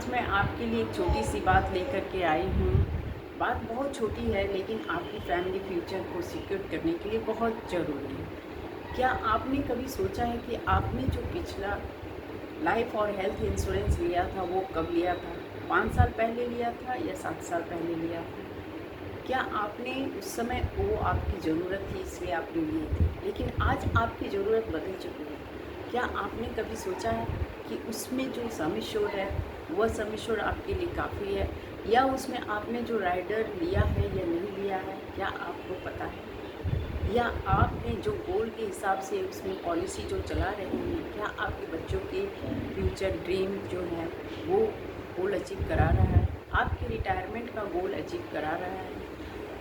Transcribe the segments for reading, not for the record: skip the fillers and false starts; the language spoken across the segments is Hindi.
आज मैं आपके लिए एक छोटी सी बात लेकर के आई हूँ। बात बहुत छोटी है लेकिन आपकी फैमिली फ्यूचर को सिक्योर करने के लिए बहुत ज़रूरी है। क्या आपने कभी सोचा है कि आपने जो पिछला लाइफ और हेल्थ इंश्योरेंस लिया था वो कब लिया था? 5 साल पहले लिया था या 7 साल पहले लिया था? क्या आपने उस समय वो आपकी ज़रूरत थी इसलिए आपने लिए थे, लेकिन आज आपकी ज़रूरत बदल चुकी है। क्या आपने कभी सोचा है कि उसमें जो सम एश्योर्ड है वह सम एश्योर्ड आपके लिए काफ़ी है, या उसमें आपने जो राइडर लिया है या नहीं लिया है, क्या आपको पता है? या आपने जो गोल के हिसाब से उसमें पॉलिसी जो चला रहे हैं, क्या आपके बच्चों के फ्यूचर ड्रीम जो है वो गोल अचीव करा रहा है? आपके रिटायरमेंट का गोल अचीव करा रहा है?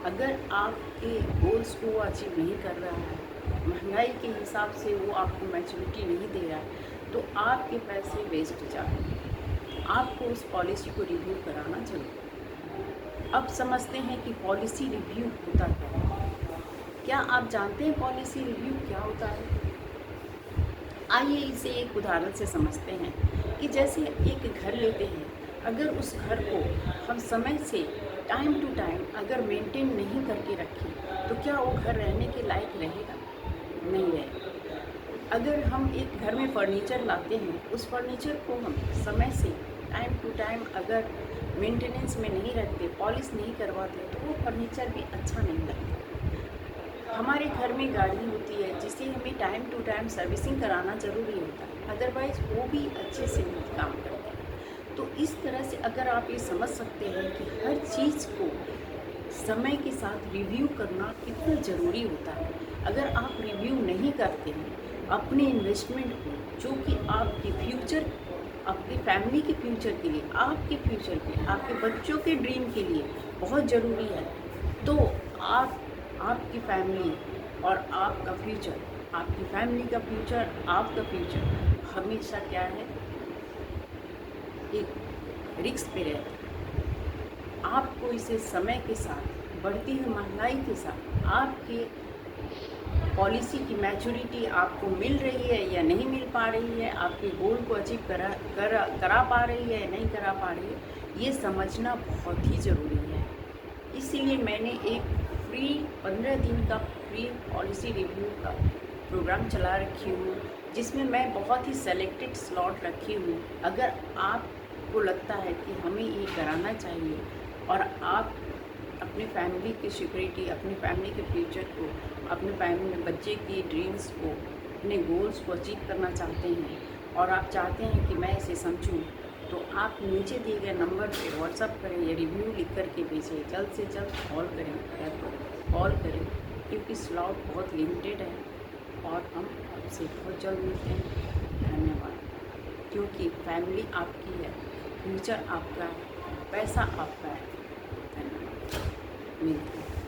अगर आपके गोल्स को वो अचीव नहीं कर रहा है, महंगाई के हिसाब से वो आपको मैच्योरिटी नहीं दे रहा है, तो आपके पैसे वेस्ट जा रहे हैं। आपको उस पॉलिसी को रिव्यू कराना चाहिए। अब समझते हैं कि पॉलिसी रिव्यू होता क्या है। क्या आप जानते हैं पॉलिसी रिव्यू क्या होता है? आइए इसे एक उदाहरण से समझते हैं कि जैसे एक घर लेते हैं, अगर उस घर को हम समय से टाइम टू टाइम अगर मेंटेन नहीं करके रखें, तो क्या वो घर रहने के लायक रहेगा? नहीं रहेगा। अगर हम एक घर में फर्नीचर लाते हैं, उस फर्नीचर को हम समय से टाइम टू टाइम अगर मेंटेनेंस में नहीं रखते, पॉलिश नहीं करवाते, तो वो फर्नीचर भी अच्छा नहीं लगता। हमारे घर में गाड़ी होती है जिसे हमें टाइम टू टाइम सर्विसिंग कराना ज़रूरी होता है, अदरवाइज़ वो भी अच्छे से नहीं काम करते हैं। तो इस तरह से अगर आप ये समझ सकते हैं कि हर चीज़ को समय के साथ रिव्यू करना कितना ज़रूरी होता है। अगर आप रिव्यू नहीं करते हैं अपने इन्वेस्टमेंट को, जो कि आपके फ्यूचर, आपकी फैमिली के फ्यूचर के लिए, आपके फ्यूचर के लिए, आपके बच्चों के ड्रीम के लिए बहुत ज़रूरी है, तो आप, आपकी फैमिली और आपका फ्यूचर, आपकी फैमिली का फ्यूचर, आपका फ्यूचर हमेशा क्या है, एक रिस्क पे रहता है। आपको इसे समय के साथ, बढ़ती हुई महंगाई के साथ, आपके पॉलिसी की मैच्योरिटी आपको मिल रही है या नहीं मिल पा रही है, आपके गोल को अचीव करा पा रही है या नहीं करा पा रही है, ये समझना बहुत ही ज़रूरी है। इसीलिए मैंने एक फ्री 15 दिन का फ्री पॉलिसी रिव्यू का प्रोग्राम चला रखी हूँ, जिसमें मैं बहुत ही सेलेक्टेड स्लॉट रखी हूँ। अगर आपको लगता है कि हमें ये कराना चाहिए और आप अपने फैमिली की सिक्योरिटी, अपनी फैमिली के फ्यूचर को, अपने फैमिली में बच्चे की ड्रीम्स को, अपने गोल्स को अचीव करना चाहते हैं और आप चाहते हैं कि मैं इसे समझूं, तो आप नीचे दिए गए नंबर पे व्हाट्सअप करें या रिव्यू लिख कर के भेजें। जल्द से जल्द कॉल करें, कॉल करें, क्योंकि स्लॉट बहुत लिमिटेड है और हम आपसे बहुत जल्द मिलते हैं। धन्यवाद। क्योंकि फैमिली आपकी है, फ्यूचर आपका है, पैसा आपका है। धन्यवाद। मिलते हैं।